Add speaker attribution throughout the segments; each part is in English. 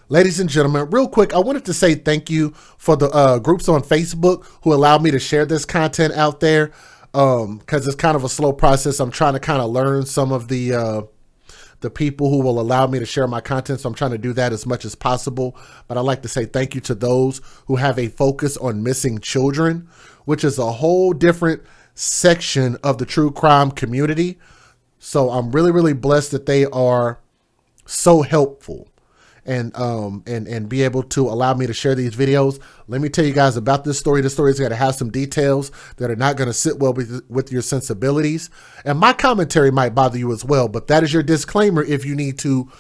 Speaker 1: Ladies and gentlemen, real quick, I wanted to say thank you for the groups on Facebook who allowed me to share this content out there, because it's kind of a slow process. I'm trying to kind of learn some of the people who will allow me to share my content, so I'm trying to do that as much as possible. But I'd like to say thank you to those who have a focus on missing children, which is a whole different section of the true crime community. So I'm really, really blessed that they are so helpful and be able to allow me to share these videos. Let me tell you guys about this story. This story is going to have some details that are not going to sit well with your sensibilities. And my commentary might bother you as well, but that is your disclaimer if you need to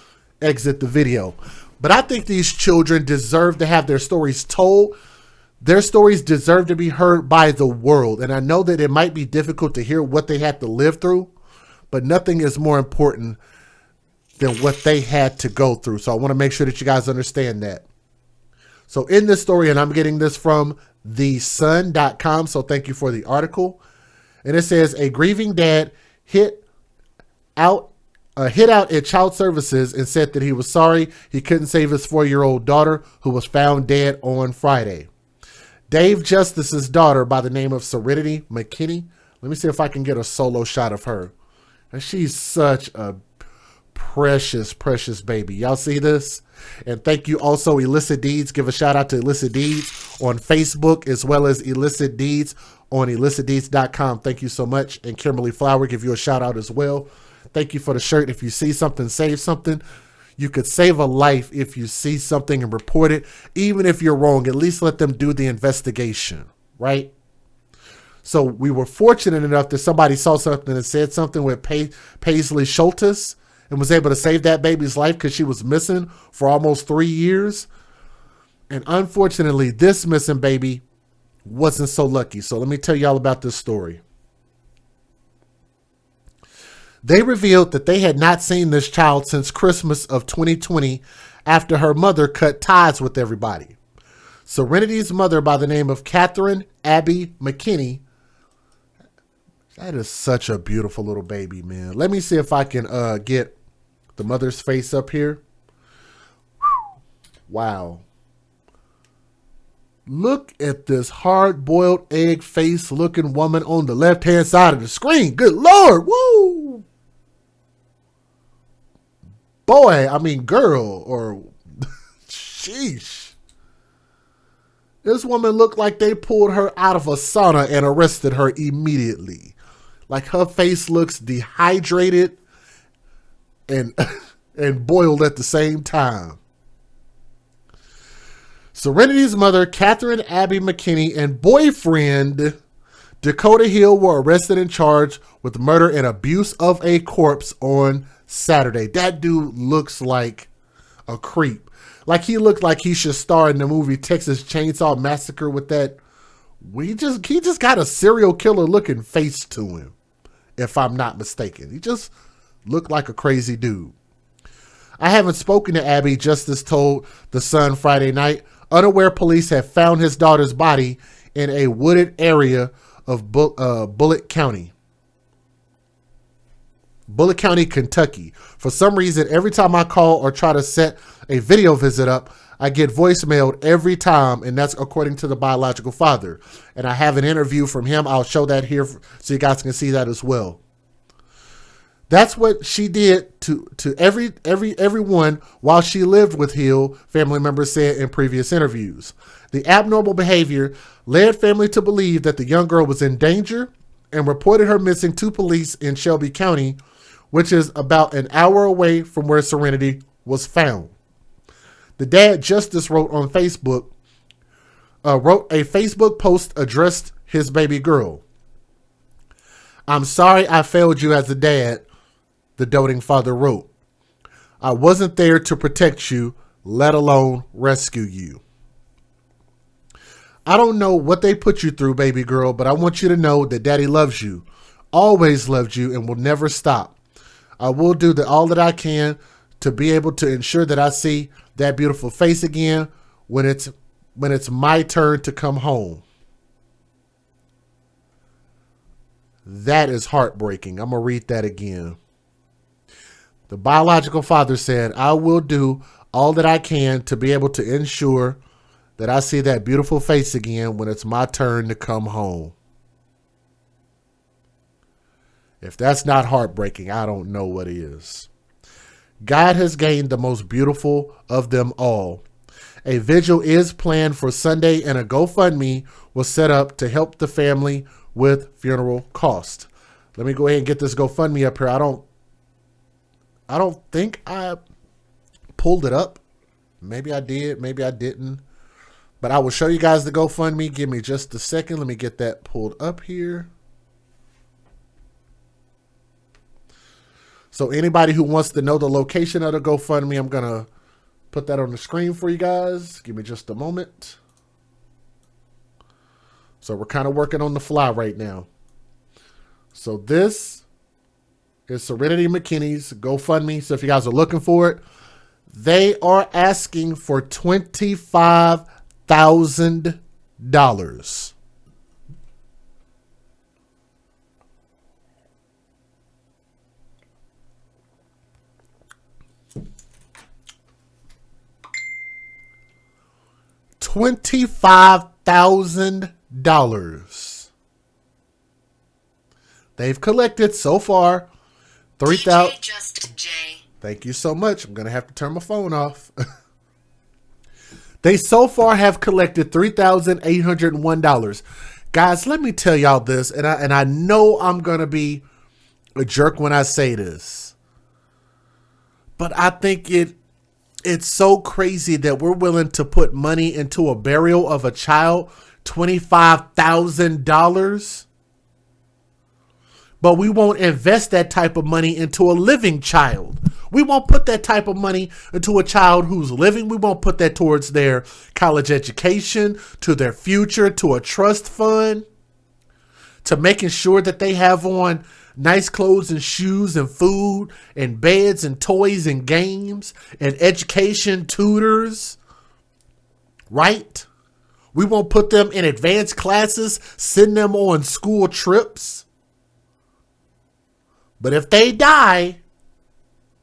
Speaker 1: exit the video. But I think these children deserve to have their stories told. Their stories deserve to be heard by the world. And I know that it might be difficult to hear what they had to live through, but nothing is more important than what they had to go through. So I want to make sure that you guys understand that. So in this story, and I'm getting this from thesun.com, so thank you for the article. And it says a grieving dad hit out at child services and said that he was sorry he couldn't save his 4-year-old daughter who was found dead on Friday. Dave Justice's daughter by the name of Serenity McKinney. Let me see if I can get a solo shot of her. And she's such a precious, precious baby. Y'all see this? And thank you also, Illicit Deeds. Give a shout out to Illicit Deeds on Facebook as well as Illicit Deeds on illicitdeeds.com. Thank you so much. And Kimberly Flower, give you a shout out as well. Thank you for the shirt. If you see something, save something. You could save a life if you see something and report it. Even if you're wrong, at least let them do the investigation, right? So we were fortunate enough that somebody saw something and said something with Paisley Schultes and was able to save that baby's life because she was missing for almost 3 years. And unfortunately, this missing baby wasn't so lucky. So let me tell y'all about this story. They revealed that they had not seen this child since Christmas of 2020 after her mother cut ties with everybody. Serenity's mother by the name of Catherine Abby McKinney. That is such a beautiful little baby, man. Let me see if I can get the mother's face up here. Wow. Look at this hard-boiled egg face looking woman on the left-hand side of the screen. Good Lord. Woo. Boy, I mean girl, or sheesh. This woman looked like they pulled her out of a sauna and arrested her immediately. Like her face looks dehydrated and and boiled at the same time. Serenity's mother, Catherine Abby McKinney, and boyfriend, Dakota Hill, were arrested and charged with murder and abuse of a corpse on Saturday. That dude looks like a creep. Like he looked like he should star in the movie Texas Chainsaw Massacre with that. He just got a serial killer looking face to him, if I'm not mistaken. He just looked like a crazy dude. I haven't spoken to Abby, Justice told The Sun Friday night. Unaware police have found his daughter's body in a wooded area of Bullitt County, Kentucky. For some reason, every time I call or try to set a video visit up, I get voicemailed every time, and that's according to the biological father. And I have an interview from him. I'll show that here so you guys can see that as well. That's what she did to everyone while she lived with Hill, family members said in previous interviews. The abnormal behavior led family to believe that the young girl was in danger and reported her missing to police in Shelby County, which is about an hour away from where Serenity was found. The dad, Justice, wrote on Facebook, wrote a Facebook post addressed his baby girl. "I'm sorry I failed you as a dad," the doting father wrote. "I wasn't there to protect you, let alone rescue you. I don't know what they put you through, baby girl, but I want you to know that daddy loves you, always loved you, and will never stop. I will do all that I can to be able to ensure that I see that beautiful face again when it's my turn to come home." That is heartbreaking. I'm going to read that again. The biological father said, "I will do all that I can to be able to ensure that I see that beautiful face again when it's my turn to come home. If that's not heartbreaking, I don't know what is. God has gained the most beautiful of them all. A vigil is planned for Sunday, and a GoFundMe was set up to help the family with funeral costs. Let me go ahead and get this GoFundMe up here. I don't think I pulled it up. Maybe I did, maybe I didn't. But I will show you guys the GoFundMe. Give me just a second. Let me get that pulled up here. So anybody who wants to know the location of the GoFundMe, I'm going to put that on the screen for you guys. Give me just a moment. So we're kind of working on the fly right now. So this is Serenity McKinney's GoFundMe. So if you guys are looking for it, they are asking for $25,000. $25,000. They've collected so far 3,000. Thank you so much. I'm gonna have to turn my phone off. They so far have collected $3,801. Guys, let me tell y'all this, and I know I'm gonna be a jerk when I say this, but I think it's so crazy that we're willing to put money into a burial of a child, $25,000, but we won't invest that type of money into a living child. We won't put that type of money into a child who's living. We won't put that towards their college education, to their future, to a trust fund, to making sure that they have on nice clothes and shoes and food and beds and toys and games and education, tutors, right? We won't put them in advanced classes, send them on school trips. But if they die,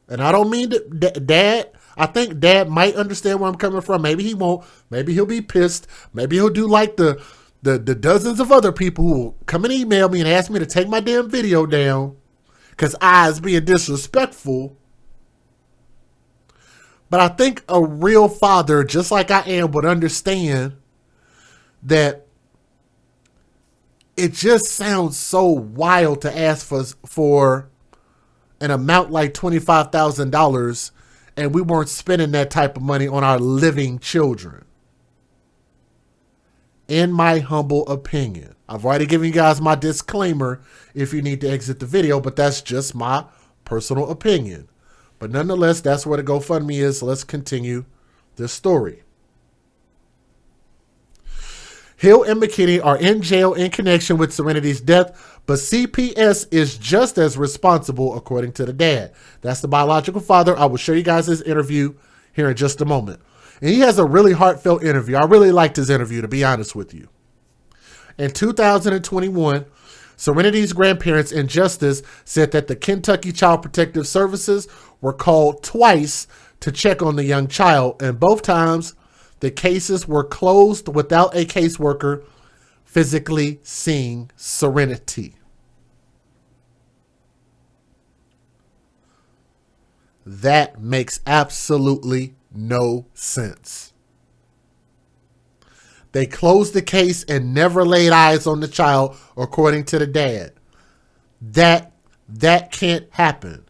Speaker 1: and I don't mean Dad, I think Dad might understand where I'm coming from. Maybe he won't. Maybe he'll be pissed. Maybe he'll do like the dozens of other people who will come and email me and ask me to take my damn video down because I was being disrespectful. But I think a real father, just like I am, would understand that it just sounds so wild to ask for an amount like $25,000 and we weren't spending that type of money on our living children. In my humble opinion. I've already given you guys my disclaimer if you need to exit the video, but that's just my personal opinion. But nonetheless, that's where the GoFundMe is. So let's continue this story. Hill and McKinney are in jail in connection with Serenity's death, but CPS is just as responsible, according to the dad. That's the biological father. I will show you guys his interview here in just a moment. And he has a really heartfelt interview. I really liked his interview, to be honest with you. In 2021, Serenity's grandparents in Justice said that the Kentucky Child Protective Services were called twice to check on the young child, and both times the cases were closed without a caseworker physically seeing Serenity. That makes absolutely no sense. They closed the case and never laid eyes on the child, according to the dad. That can't happen.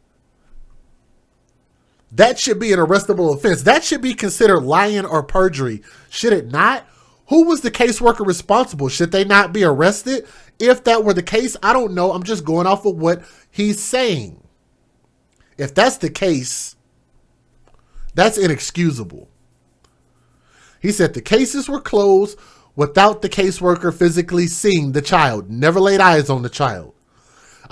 Speaker 1: That should be an arrestable offense. That should be considered lying or perjury. Should it not? Who was the caseworker responsible? Should they not be arrested? If that were the case, I don't know. I'm just going off of what he's saying. If that's the case, that's inexcusable. He said the cases were closed without the caseworker physically seeing the child, never laid eyes on the child.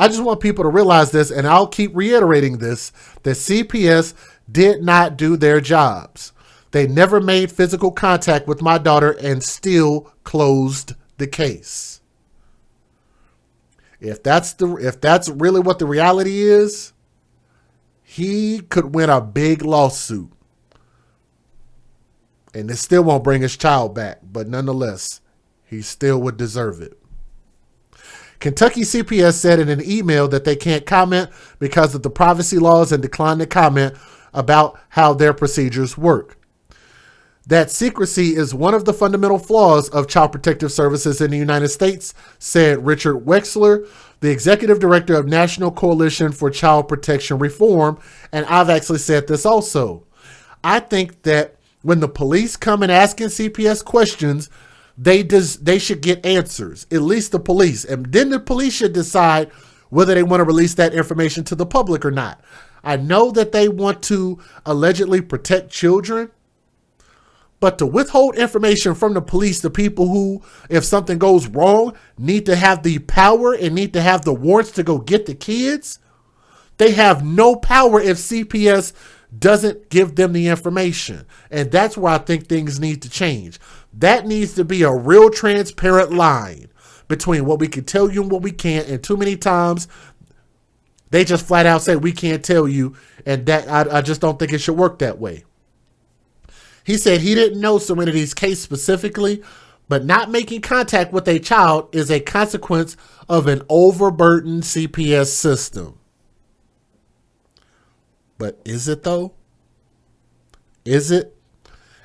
Speaker 1: I just want people to realize this, and I'll keep reiterating this, that CPS did not do their jobs. They never made physical contact with my daughter and still closed the case. If that's really what the reality is, he could win a big lawsuit. And it still won't bring his child back, but nonetheless, he still would deserve it. Kentucky CPS said in an email that they can't comment because of the privacy laws and declined to comment about how their procedures work. That secrecy is one of the fundamental flaws of child protective services in the United States, said Richard Wexler, the executive director of National Coalition for Child Protection Reform. And I've actually said this also. I think that when the police come and asking CPS questions, they should get answers, at least the police. And then the police should decide whether they want to release that information to the public or not. I know that they want to allegedly protect children, but to withhold information from the police, the people who, if something goes wrong, need to have the power and need to have the warrants to go get the kids, they have no power if CPS doesn't give them the information. And that's where I think things need to change. That needs to be a real transparent line between what we can tell you and what we can't. And too many times they just flat out say, we can't tell you. And that I just don't think it should work that way. He said he didn't know Serenity's case specifically, but not making contact with a child is a consequence of an overburdened CPS system. But is it though? Is it?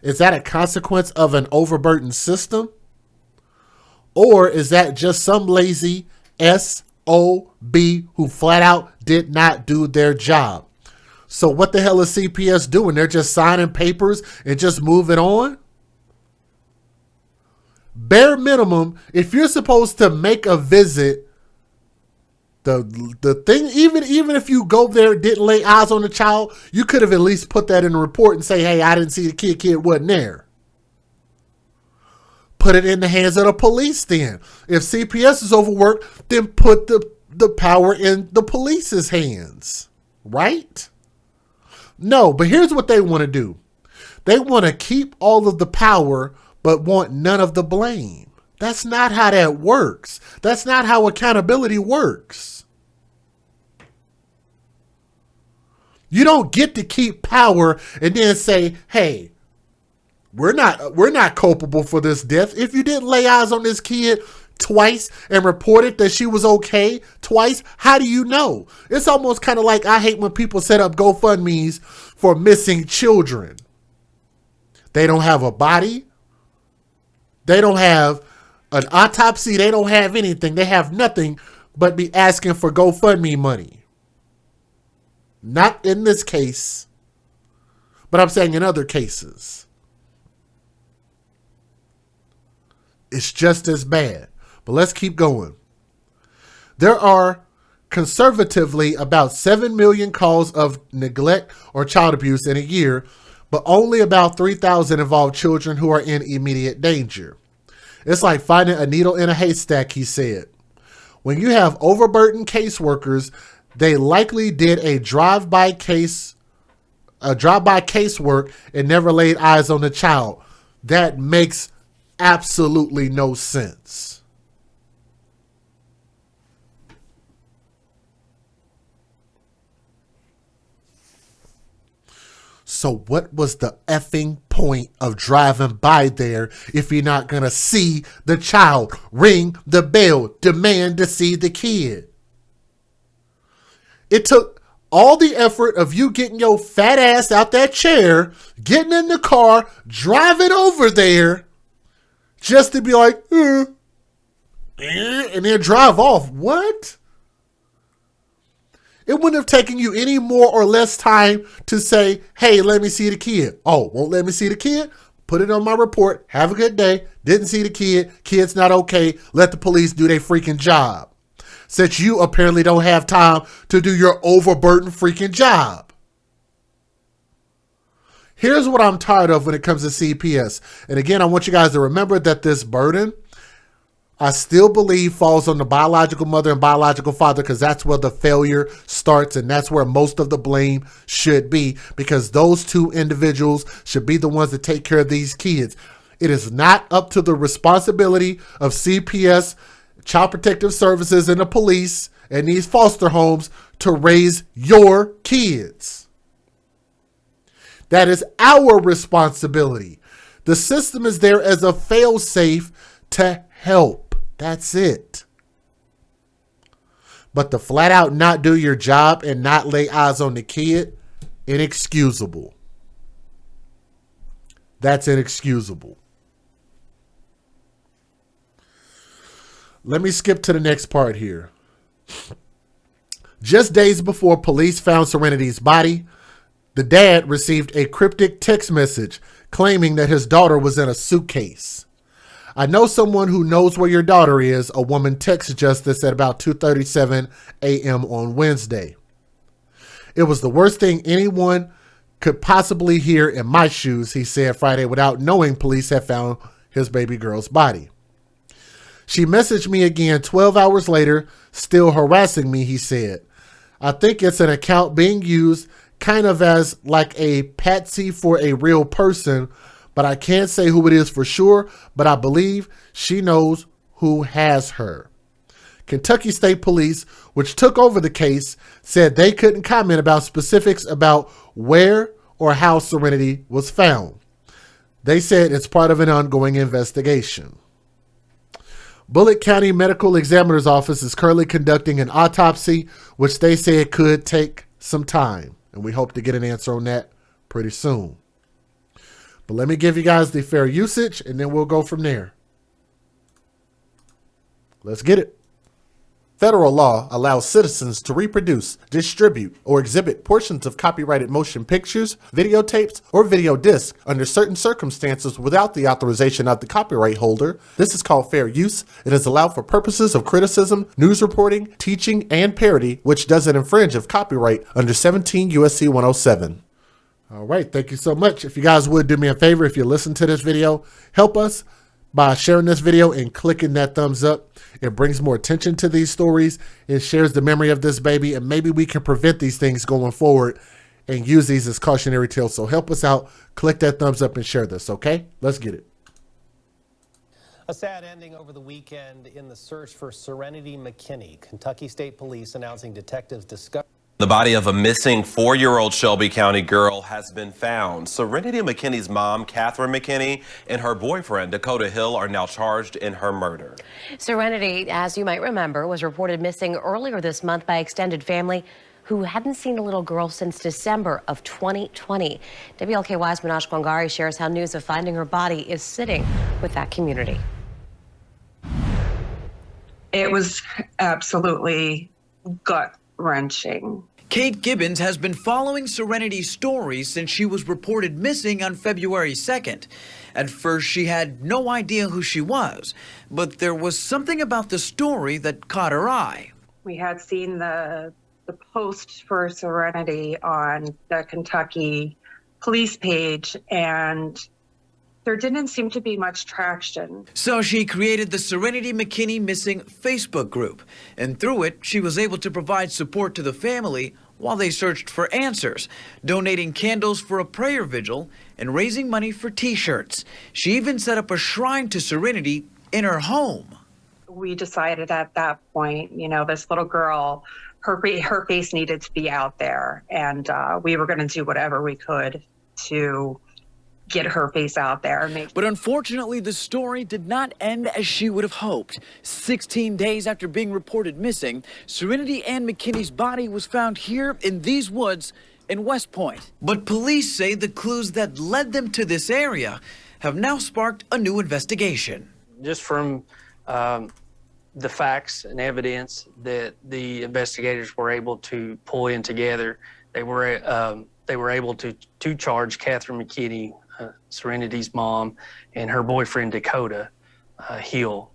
Speaker 1: Is that a consequence of an overburdened system? Or is that just some lazy SOB who flat out did not do their job? So what the hell is CPS doing? They're just signing papers and just moving on? Bare minimum, if you're supposed to make a visit, the thing, even if you go there and didn't lay eyes on the child, you could have at least put that in the report and say, hey, I didn't see the kid wasn't there. Put it in the hands of the police then. If CPS is overworked, then put the power in the police's hands, right? No, but here's what they want to do. They want to keep all of the power, but want none of the blame. That's not how that works. That's not how accountability works. You don't get to keep power and then say, hey, we're not culpable for this death. If you didn't lay eyes on this kid twice and reported that she was okay twice, how do you know? It's almost kind of like I hate when people set up GoFundMes for missing children. They don't have a body. They don't have an autopsy. They don't have anything. They have nothing but be asking for GoFundMe money. Not in this case, but I'm saying in other cases. It's just as bad. But let's keep going. There are conservatively about 7 million calls of neglect or child abuse in a year, but only about 3,000 involve children who are in immediate danger. It's like finding a needle in a haystack, he said. When you have overburdened caseworkers, they likely did a drive-by casework and never laid eyes on the child. That makes absolutely no sense. So what was the effing point of driving by there if you're not going to see the child, ring the bell, demand to see the kid? It took all the effort of you getting your fat ass out that chair, getting in the car, driving over there, just to be like, and then drive off. What? It wouldn't have taken you any more or less time to say, hey, let me see the kid. Oh, won't let me see the kid? Put it on my report. Have a good day. Didn't see the kid. Kid's not okay. Let the police do their freaking job. Since you apparently don't have time to do your overburdened freaking job. Here's what I'm tired of when it comes to CPS. And again, I want you guys to remember that this burden, I still believe, falls on the biological mother and biological father, because that's where the failure starts and that's where most of the blame should be, because those two individuals should be the ones that take care of these kids. It is not up to the responsibility of CPS, Child Protective Services, and the police and these foster homes to raise your kids. That is our responsibility. The system is there as a fail-safe to help. That's it. But to flat out not do your job and not lay eyes on the kid, inexcusable. That's inexcusable. Let me skip to the next part here. Just days before police found Serenity's body, the dad received a cryptic text message claiming that his daughter was in a suitcase. I know someone who knows where your daughter is, a woman texted Justice at about 2:37 a.m. on Wednesday. It was the worst thing anyone could possibly hear in my shoes, he said Friday, without knowing police had found his baby girl's body. She messaged me again 12 hours later, still harassing me, he said. I think it's an account being used kind of as like a patsy for a real person, but I can't say who it is for sure, but I believe she knows who has her. Kentucky State Police, which took over the case, said they couldn't comment about specifics about where or how Serenity was found. They said it's part of an ongoing investigation. Bullitt County Medical Examiner's Office is currently conducting an autopsy, which they said could take some time, and we hope to get an answer on that pretty soon. But let me give you guys the fair usage, and then we'll go from there. Let's get it. Federal law allows citizens to reproduce, distribute, or exhibit portions of copyrighted motion pictures, videotapes, or video discs under certain circumstances without the authorization of the copyright holder. This is called fair use. It is allowed for purposes of criticism, news reporting, teaching, and parody, which doesn't infringe of copyright under 17 U.S.C. 107. All right, thank you so much. If you guys would do me a favor, if you listen to this video, help us by sharing this video and clicking that thumbs up. It brings more attention to these stories. It shares the memory of this baby, and maybe we can prevent these things going forward and use these as cautionary tales. So help us out. Click that thumbs up and share this, okay? Let's get it.
Speaker 2: A sad ending over the weekend in the search for Serenity McKinney. Kentucky State Police announcing detectives discovered
Speaker 3: the body of a missing 4-year-old Shelby County girl has been found. Serenity McKinney's mom, Catherine McKinney, and her boyfriend, Dakota Hill, are now charged in her murder.
Speaker 4: Serenity, as you might remember, was reported missing earlier this month by extended family who hadn't seen a little girl since December of 2020. WLKY's Manoj Kwangari shares how news of finding her body is sitting with that community.
Speaker 5: It was absolutely gut-wrenching.
Speaker 6: Kate Gibbons has been following Serenity's story since she was reported missing on February 2nd. At first, she had no idea who she was, but there was something about the story that caught her eye.
Speaker 5: We had seen the post for Serenity on the Kentucky police page, and there didn't seem to be much traction.
Speaker 6: So she created the Serenity McKinney Missing Facebook group, and through it, she was able to provide support to the family while they searched for answers, donating candles for a prayer vigil and raising money for t-shirts. She even set up a shrine to Serenity in her home.
Speaker 5: We decided at that point, you know, this little girl, her face needed to be out there, and we were going to do whatever we could to get her face out there.
Speaker 6: But unfortunately, the story did not end as she would have hoped. 16 days after being reported missing, Serenity Ann McKinney's body was found here in these woods in West Point. But police say the clues that led them to this area have now sparked a new investigation.
Speaker 7: Just from the facts and evidence that the investigators were able to pull in together, they were able to charge Catherine McKinney, Serenity's mom, and her boyfriend Dakota Hill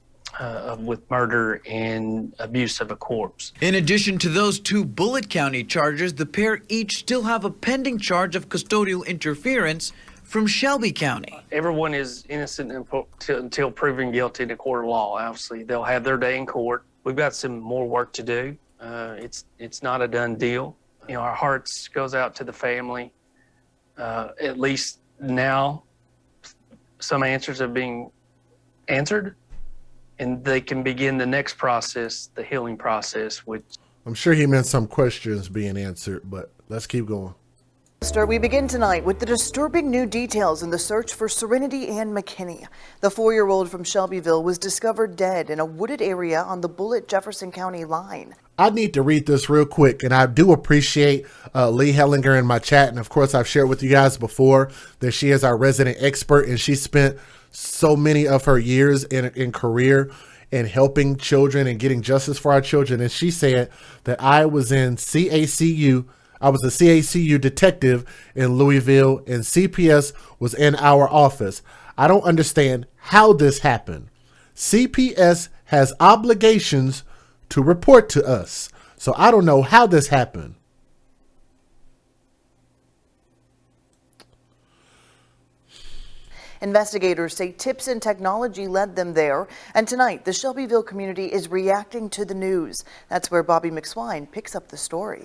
Speaker 7: with murder and abuse of a corpse.
Speaker 6: In addition to those two Bullitt County charges, the pair each still have a pending charge of custodial interference from Shelby County.
Speaker 7: Everyone is innocent until proven guilty in a court of law. Obviously, they'll have their day in court. We've got some more work to do. It's not a done deal. You know, our hearts goes out to the family. At least now, some answers are being answered, and they can begin the next process, the healing process, which...
Speaker 1: I'm sure he meant some questions being answered, but let's keep going.
Speaker 8: We begin tonight with the disturbing new details in the search for Serenity McKinney. The 4-year-old from Shelbyville was discovered dead in a wooded area on the Bullitt-Jefferson County line.
Speaker 1: I need to read this real quick, and I do appreciate Lee Hellinger in my chat. And of course, I've shared with you guys before that she is our resident expert, and she spent so many of her years in career in helping children and getting justice for our children. And she said that I was a CACU detective in Louisville, and CPS was in our office. I don't understand how this happened. CPS has obligations to report to us, so I don't know how this happened.
Speaker 8: Investigators say tips and technology led them there, and tonight the Shelbyville community is reacting to the news. That's where Bobby McSwine picks up the story.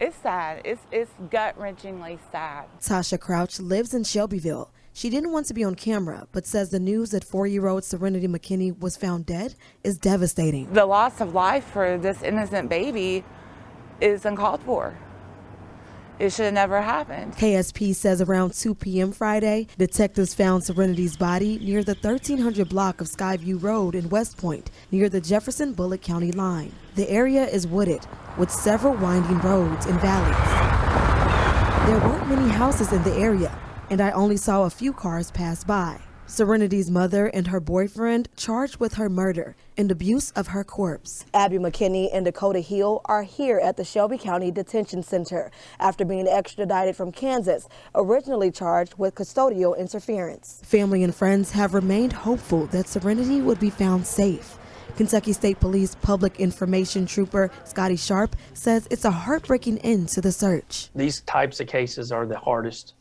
Speaker 9: It's sad. It's gut-wrenchingly sad.
Speaker 10: Tasha Crouch lives in Shelbyville. She didn't want to be on camera, but says the news that 4-year-old Serenity McKinney was found dead is devastating.
Speaker 9: The loss of life for this innocent baby is uncalled for. It should have never happened.
Speaker 10: KSP says around 2 p.m. Friday, detectives found Serenity's body near the 1300 block of Skyview Road in West Point, near the Jefferson-Bullitt County line. The area is wooded, with several winding roads and valleys. There weren't many houses in the area, and I only saw a few cars pass by. Serenity's mother and her boyfriend charged with her murder and abuse of her corpse.
Speaker 11: Abby McKinney and Dakota Hill are here at the Shelby County Detention Center after being extradited from Kansas, originally charged with custodial interference.
Speaker 10: Family and friends have remained hopeful that Serenity would be found safe. Kentucky State Police Public Information Trooper Scotty Sharp says it's a heartbreaking end to the search.
Speaker 7: These types of cases are the hardest.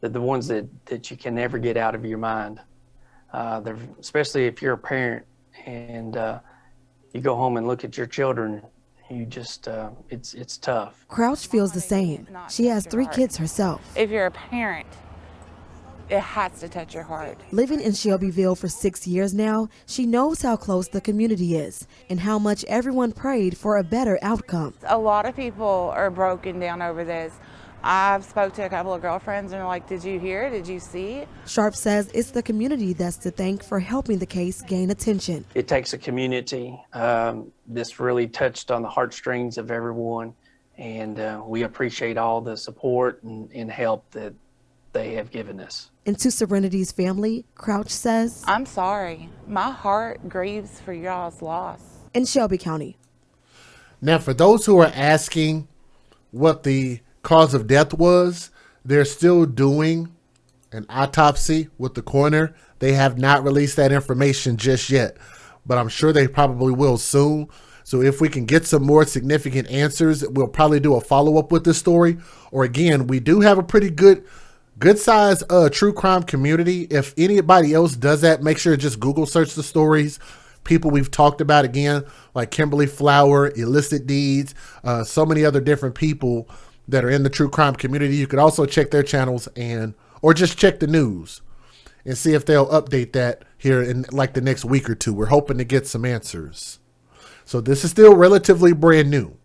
Speaker 7: They're the ones that you can never get out of your mind. Especially if you're a parent and you go home and look at your children, you just, it's tough.
Speaker 10: Crouch feels the same. She has 3 kids herself.
Speaker 9: If you're a parent, it has to touch your heart.
Speaker 10: Living in Shelbyville for 6 years now, she knows how close the community is and how much everyone prayed for a better outcome.
Speaker 9: A lot of people are broken down over this. I've spoke to a couple of girlfriends and they're like, did you hear? Did you see?
Speaker 10: Sharp says it's the community that's to thank for helping the case gain attention.
Speaker 7: It takes a community. This really touched on the heartstrings of everyone, and we appreciate all the support and help that they have given us.
Speaker 10: And to Serenity's family, Crouch says,
Speaker 9: I'm sorry. My heart grieves for y'all's loss.
Speaker 10: In Shelby County.
Speaker 1: Now, for those who are asking what the cause of death was, they're still doing an autopsy with the coroner. They have not released that information just yet, but I'm sure they probably will soon. So if we can get some more significant answers, we'll probably do a follow-up with this story. Or again, we do have a pretty good size true crime community. If anybody else does that, make sure to just Google search the stories. People we've talked about, again, like Kimberly Flower, Illicit Deeds, so many other different people that are in the true crime community. You could also check their channels or just check the news and see if they'll update that here in like the next week or two. We're hoping to get some answers. So this is still relatively brand new.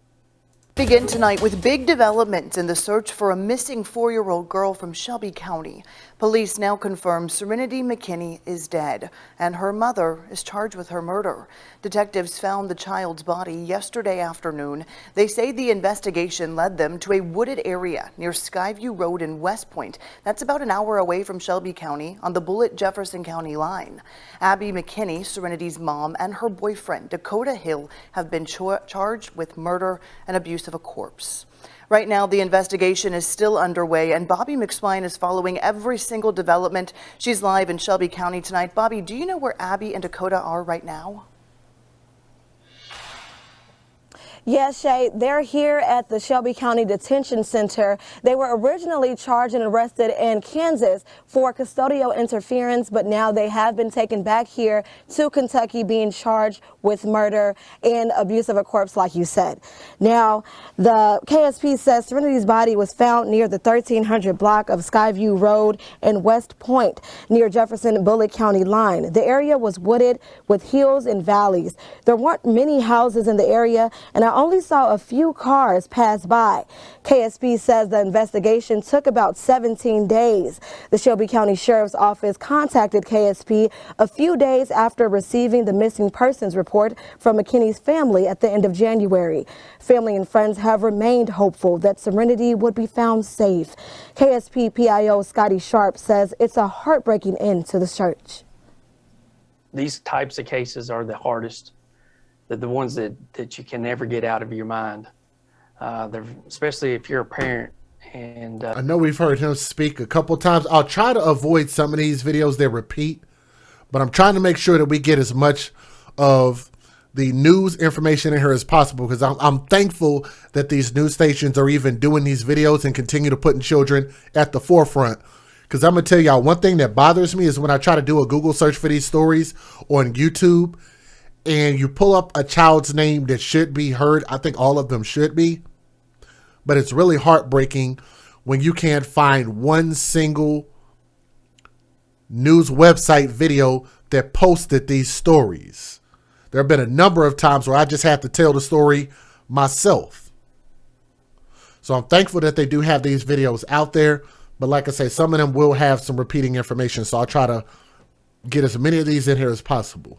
Speaker 8: Begin tonight with big developments in the search for a missing 4-year-old girl from Shelby County. Police now confirm Serenity McKinney is dead, and her mother is charged with her murder. Detectives found the child's body yesterday afternoon. They say the investigation led them to a wooded area near Skyview Road in West Point. That's about an hour away from Shelby County on the Bullitt-Jefferson County line. Abby McKinney, Serenity's mom, and her boyfriend, Dakota Hill, have been charged with murder and abuse of a corpse. Right now, the investigation is still underway, and Bobby McSwine is following every single development. She's live in Shelby County tonight. Bobby, do you know where Abby and Dakota are right now?
Speaker 11: Yes, Shay, they're here at the Shelby County Detention Center. They were originally charged and arrested in Kansas for custodial interference, but now they have been taken back here to Kentucky being charged with murder and abuse of a corpse, like you said. Now, the KSP says Serenity's body was found near the 1300 block of Skyview Road in West Point, near Jefferson-Bullitt County line. The area was wooded with hills and valleys. There weren't many houses in the area, and I only saw a few cars pass by. KSP says the investigation took about 17 days. The Shelby County Sheriff's Office contacted KSP a few days after receiving the missing persons report from McKinney's family at the end of January. Family and friends have remained hopeful that Serenity would be found safe. KSP PIO Scotty Sharp says it's a heartbreaking end to the search.
Speaker 7: These types of cases are the hardest. They're the ones that you can never get out of your mind, especially if you're a parent. And
Speaker 1: I know we've heard him speak a couple times. I'll try to avoid some of these videos that repeat, but I'm trying to make sure that we get as much of the news information in here as possible, because I'm thankful that these news stations are even doing these videos and continue to putting children at the forefront. Because I'm going to tell y'all, one thing that bothers me is when I try to do a Google search for these stories on YouTube and you pull up a child's name that should be heard. I think all of them should be. But it's really heartbreaking when you can't find one single news website video that posted these stories. There have been a number of times where I just have to tell the story myself. So I'm thankful that they do have these videos out there. But like I say, some of them will have some repeating information. So I'll try to get as many of these in here as possible.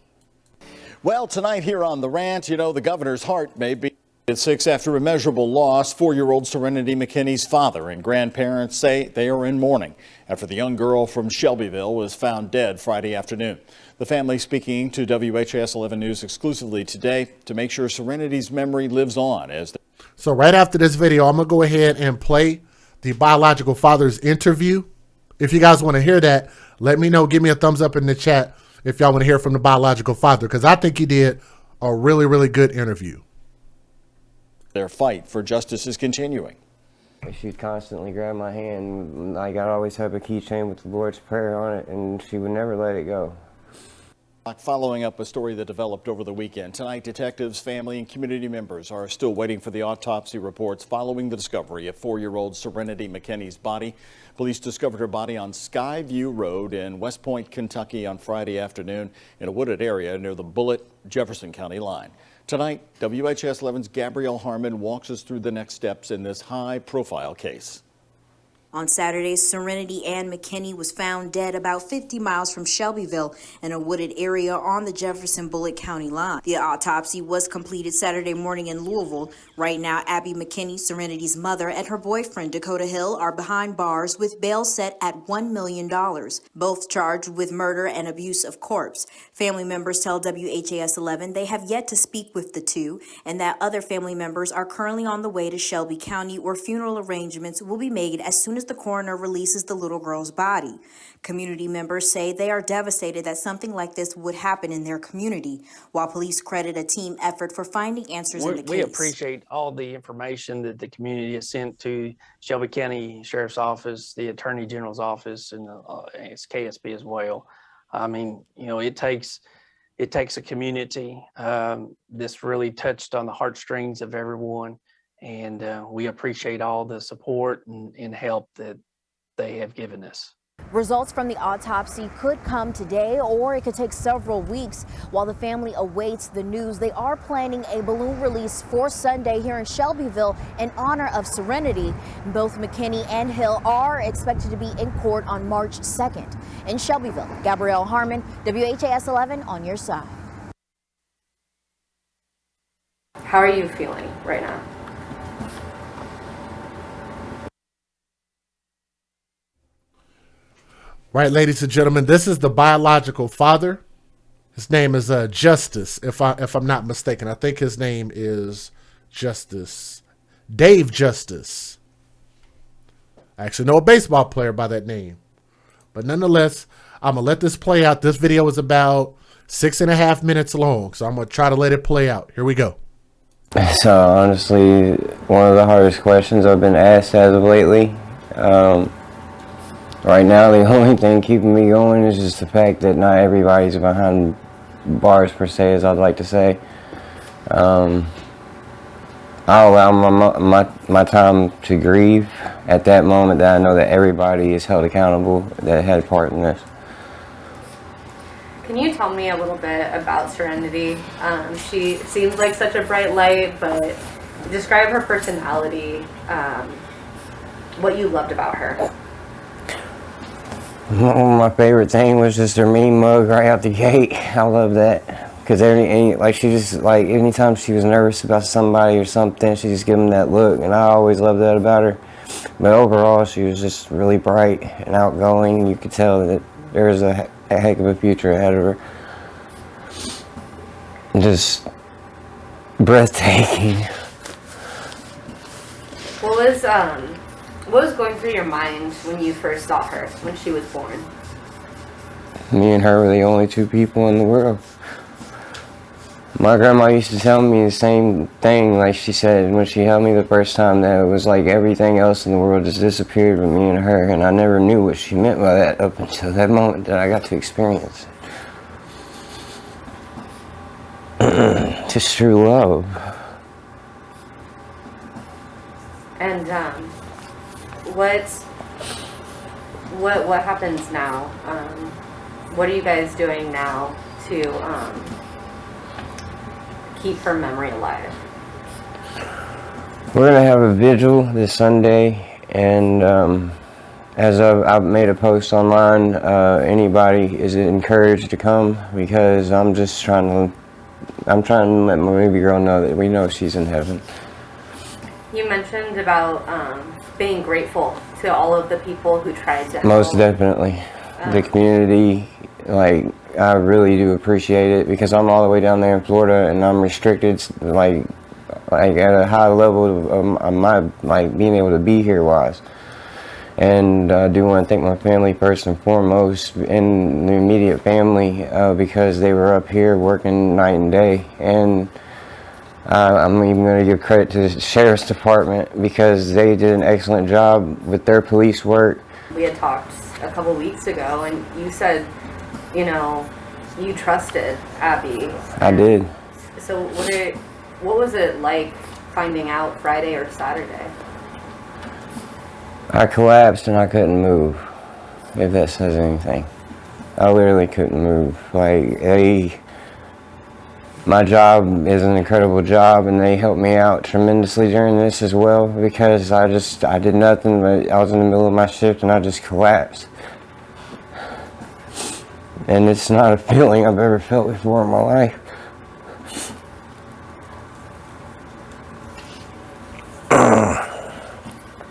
Speaker 12: Well, tonight here on The Rant, you know, the governor's heart may be at 6 after immeasurable loss. 4-year-old Serenity McKinney's father and grandparents say they are in mourning after the young girl from Shelbyville was found dead Friday afternoon. The family speaking to WHAS 11 News exclusively today to make sure Serenity's memory lives on.
Speaker 1: So right after this video, I'm going to go ahead and play the biological father's interview. If you guys want to hear that, let me know. Give me a thumbs up in the chat if y'all want to hear from the biological father, because I think he did a really, really good interview.
Speaker 12: Their fight for justice is continuing.
Speaker 13: She'd constantly grab my hand. Like, I'd always have a keychain with the Lord's Prayer on it, and she would never let it go.
Speaker 12: Following up a story that developed over the weekend. Tonight, detectives, family, and community members are still waiting for the autopsy reports following the discovery of 4-year-old Serenity McKinney's body. Police discovered her body on Skyview Road in West Point, Kentucky on Friday afternoon in a wooded area near the Bullitt-Jefferson County line. Tonight, WHAS 11's Gabrielle Harmon walks us through the next steps in this high-profile case.
Speaker 14: On Saturday, Serenity Ann McKinney was found dead about 50 miles from Shelbyville in a wooded area on the Jefferson-Bullitt County line. The autopsy was completed Saturday morning in Louisville. Right now, Abby McKinney, Serenity's mother, and her boyfriend, Dakota Hill, are behind bars with bail set at $1 million, both charged with murder and abuse of corpse. Family members tell WHAS 11 they have yet to speak with the two and that other family members are currently on the way to Shelby County, where funeral arrangements will be made as soon as the coroner releases the little girl's body. Community members say they are devastated that something like this would happen in their community, while police credit a team effort for finding answers in the case.
Speaker 7: We appreciate all the information that the community has sent to Shelby County Sheriff's Office, the Attorney General's Office, and it's KSP as well. I mean, you know, it takes a community. This really touched on the heartstrings of everyone. And we appreciate all the support and help that they have given us.
Speaker 15: Results from the autopsy could come today, or it could take several weeks. While the family awaits the news, they are planning a balloon release for Sunday here in Shelbyville in honor of Serenity. Both McKinney and Hill are expected to be in court on March 2nd. In Shelbyville, Gabrielle Harmon, WHAS 11 on your side.
Speaker 16: How are you feeling right now?
Speaker 1: Right, ladies and gentlemen, this is the biological father. His name is Justice, if I'm not mistaken. I think his name is Justice. Dave Justice. I actually know a baseball player by that name. But nonetheless, I'm going to let this play out. This video is about 6.5 minutes long, so I'm going to try to let it play out. Here we go.
Speaker 13: So honestly, one of the hardest questions I've been asked as of lately. Right now, the only thing keeping me going is just the fact that not everybody's behind bars per se, as I'd like to say. I'll allow my time to grieve at that moment that I know that everybody is held accountable that had a part in this.
Speaker 16: Can you tell me a little bit about Serenity? She seems like such a bright light, but describe her personality, what you loved about her.
Speaker 13: One of my favorite thing was just her mean mug right out the gate. I love that. Because anytime she was nervous about somebody or something, she just give them that look, and I always loved that about her. But overall, she was just really bright and outgoing. You could tell that there was a heck of a future ahead of her. Just breathtaking.
Speaker 16: What was going through your mind when you first saw her, when she was born?
Speaker 13: Me and her were the only two people in the world. My grandma used to tell me the same thing, like she said when she held me the first time, that it was like everything else in the world just disappeared with me and her, and I never knew what she meant by that up until that moment that I got to experience it. Just true love.
Speaker 16: And what happens now? What are you guys doing now to keep her memory alive?
Speaker 13: We're gonna have a vigil this Sunday, and as I've made a post online, anybody is encouraged to come, because I'm trying to let my baby girl know that we know she's in heaven.
Speaker 16: You mentioned about being grateful to all of the people who tried to help.
Speaker 13: Most definitely. The community, like, I really do appreciate it, because I'm all the way down there in Florida and I'm restricted, like at a high level of my being able to be here wise. And I do want to thank my family first and foremost, and the immediate family, because they were up here working night and day. And I'm even going to give credit to the Sheriff's Department, because they did an excellent job with their police work.
Speaker 16: We had talked a couple weeks ago, and you said, you know, you trusted Abby.
Speaker 13: I did.
Speaker 16: So what was it like finding out Friday or Saturday?
Speaker 13: I collapsed and I couldn't move, if that says anything. I literally couldn't move. My job is an incredible job, and they helped me out tremendously during this as well, because I did nothing, but I was in the middle of my shift and I just collapsed. And it's not a feeling I've ever felt before in my life.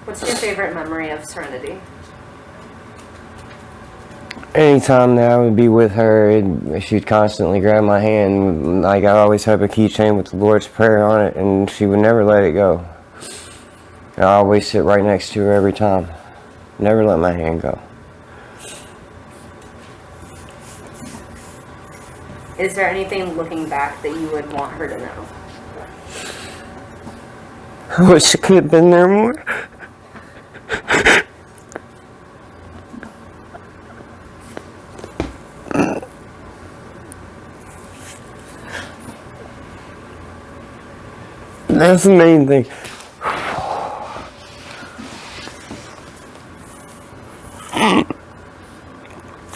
Speaker 16: What's your favorite memory of Serenity?
Speaker 13: Anytime that I would be with her, she'd constantly grab my hand. Like, I always have a keychain with the Lord's Prayer on it, and she would never let it go. I always sit right next to her every time. Never let my hand go.
Speaker 16: Is there anything looking back that you would want her to know?
Speaker 13: I wish she could have been there more. That's the main thing.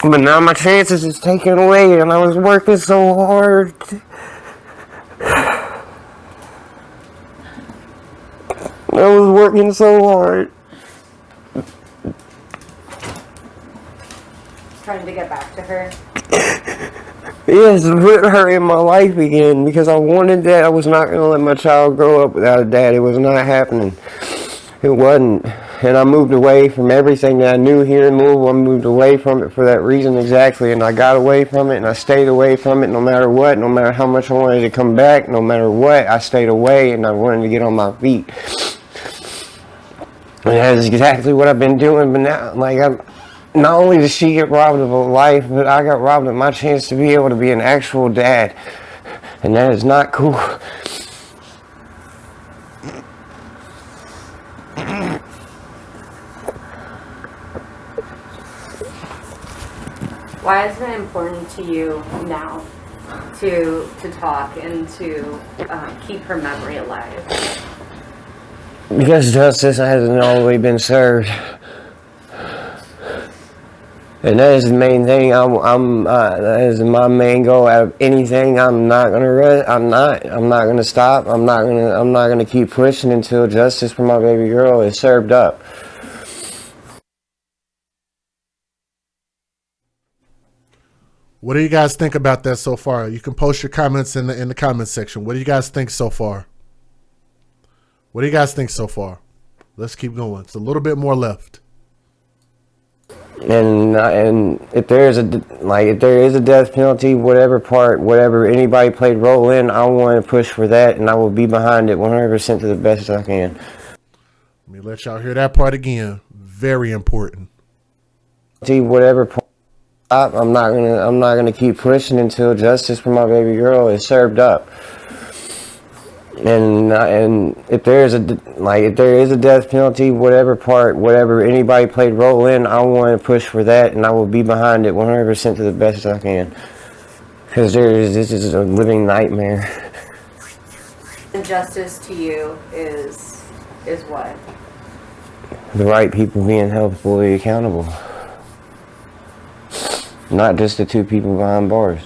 Speaker 13: But now my chances is taken away, and I was working so hard. I was working so hard.
Speaker 16: Trying to get back to her?
Speaker 13: Yes, put her in my life again, because I wanted that. I was not going to let my child grow up without a dad. It was not happening. It wasn't. And I moved away from everything that I knew here in Louisville. I moved away from it for that reason exactly. And I got away from it, and I stayed away from it no matter what. No matter how much I wanted to come back, no matter what, I stayed away, and I wanted to get on my feet. And that is exactly what I've been doing. But now, not only did she get robbed of a life, but I got robbed of my chance to be able to be an actual dad. And that is not cool.
Speaker 16: Why is it important to you now to talk and to keep her memory alive?
Speaker 13: Because justice hasn't always been served. And that is the main thing. That is my main goal out of anything. I'm not gonna rest. I'm not gonna stop. I'm not gonna keep pushing until justice for my baby girl is served up.
Speaker 1: What do you guys think about that so far? You can post your comments in the comment section. What do you guys think so far? What do you guys think so far? Let's keep going. It's a little bit more left.
Speaker 13: And if there is a death penalty, whatever anybody played role in, I want to push for that, and I will be behind it 100% to the best I can.
Speaker 1: Let me let y'all hear that part again. Very important.
Speaker 13: Whatever part, I'm not gonna keep pushing until justice for my baby girl is served up. And if there is a death penalty, whatever anybody played role in, I want to push for that, and I will be behind it 100% to the best I can. Because this is a living nightmare.
Speaker 16: Injustice to you is what?
Speaker 13: The right people being held fully accountable, not just the two people behind bars.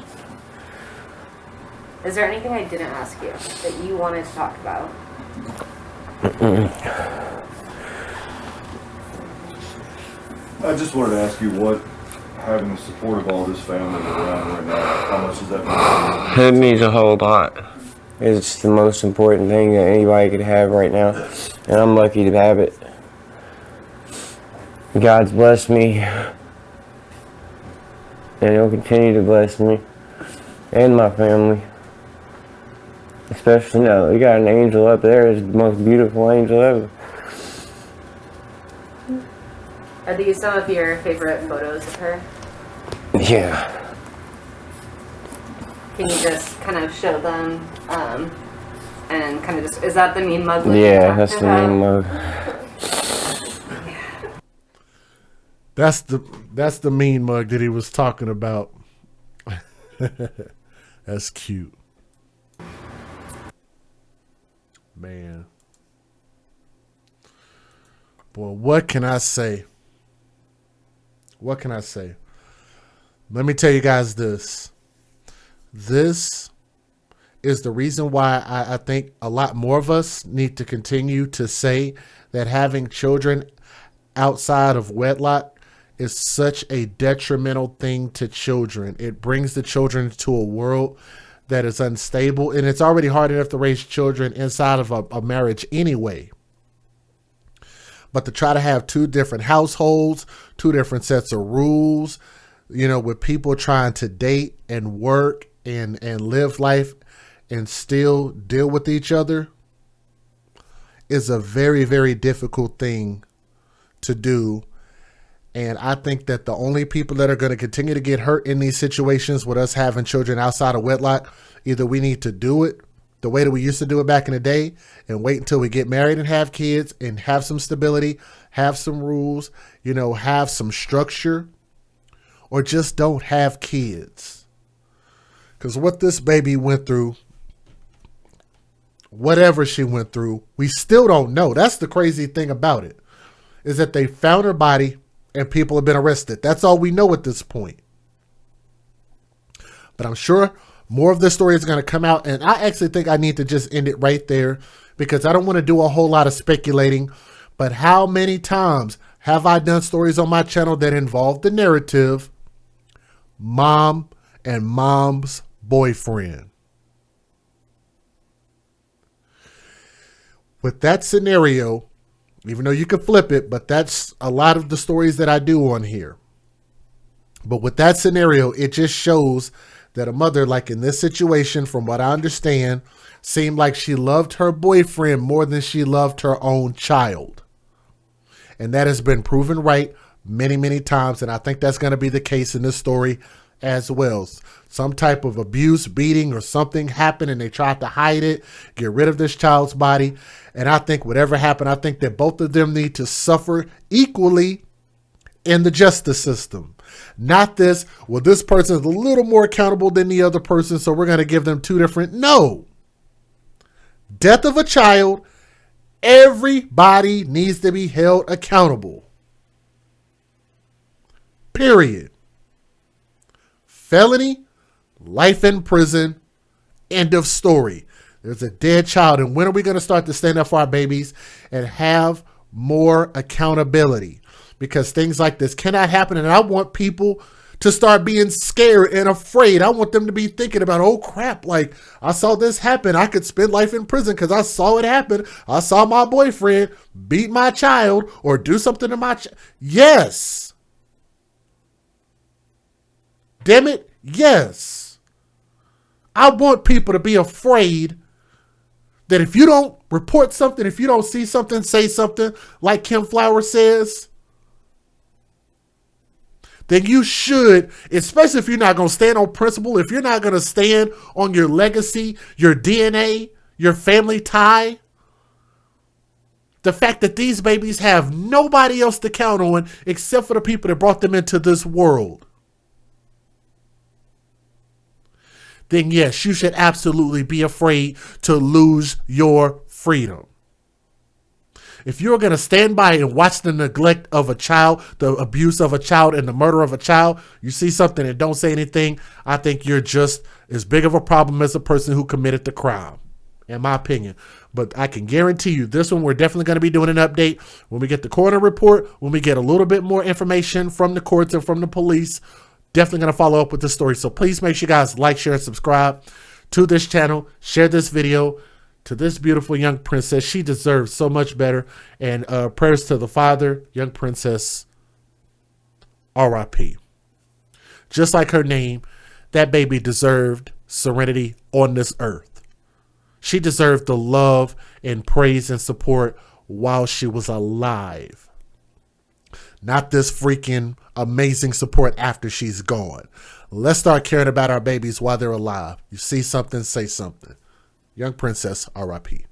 Speaker 16: Is there anything I didn't ask you that you wanted to talk about?
Speaker 17: I just wanted to ask you what having the support of all this family around right now, how much does that mean?
Speaker 13: It means a whole lot. It's the most important thing that anybody could have right now, and I'm lucky to have it. God's blessed me, and He'll continue to bless me and my family. Especially now, we got an angel up there. It's the most beautiful angel ever.
Speaker 16: Are these some of your favorite photos of her?
Speaker 13: Yeah.
Speaker 16: Can you just kind of show them, and kind of just, is that the mean mug?
Speaker 13: Yeah, that's the mean mug.
Speaker 1: That's the mean mug that he was talking about. That's cute. Man. Boy, what can I say? What can I say? Let me tell you guys this. This is the reason why I think a lot more of us need to continue to say that having children outside of wedlock is such a detrimental thing to children. It brings the children to a world that is unstable, and it's already hard enough to raise children inside of a marriage anyway. But to try to have two different households, two different sets of rules, with people trying to date and work and live life and still deal with each other is a very, very difficult thing to do. And I think that the only people that are going to continue to get hurt in these situations with us having children outside of wedlock, either we need to do it the way that we used to do it back in the day and wait until we get married and have kids and have some stability, have some rules, have some structure, or just don't have kids. Because what this baby went through, whatever she went through, we still don't know. That's the crazy thing about it, is that they found her body and people have been arrested. That's all we know at this point. But I'm sure more of this story is going to come out, and I actually think I need to just end it right there because I don't want to do a whole lot of speculating. But how many times have I done stories on my channel that involve the narrative mom and mom's boyfriend? With that scenario, even though you can flip it, but that's a lot of the stories that I do on here. But with that scenario, it just shows that a mother, like in this situation, from what I understand, seemed like she loved her boyfriend more than she loved her own child. And that has been proven right many, many times. And I think that's going to be the case in this story as well. Some type of abuse, beating, or something happened and they tried to hide it, get rid of this child's body. And I think whatever happened, I think that both of them need to suffer equally in the justice system. Not this, well, this person is a little more accountable than the other person, so we're going to give them two different. No. Death of a child, everybody needs to be held accountable. Period. Felony, life in prison, end of story. There's a dead child. And when are we going to start to stand up for our babies and have more accountability? Because things like this cannot happen. And I want people to start being scared and afraid. I want them to be thinking about, oh crap, like I saw this happen. I could spend life in prison because I saw it happen. I saw my boyfriend beat my child or do something to my child. Yes. Damn it. Yes. I want people to be afraid that if you don't report something, if you don't see something, say something, like Kim Flowers says, then you should, especially if you're not going to stand on principle, if you're not going to stand on your legacy, your DNA, your family tie, the fact that these babies have nobody else to count on except for the people that brought them into this world, then yes, you should absolutely be afraid to lose your freedom. If you're going to stand by and watch the neglect of a child, the abuse of a child, and the murder of a child, you see something and don't say anything, I think you're just as big of a problem as the person who committed the crime, in my opinion. But I can guarantee you this one, we're definitely going to be doing an update when we get the coroner report, when we get a little bit more information from the courts and from the police. Definitely going to follow up with this story. So please make sure you guys like, share, and subscribe to this channel. Share this video to this beautiful young princess. She deserves so much better. And prayers to the father, young princess, R.I.P. Just like her name, that baby deserved serenity on this earth. She deserved the love and praise and support while she was alive. Not this freaking amazing support after she's gone. Let's start caring about our babies while they're alive. You see something, say something. Young princess, R.I.P.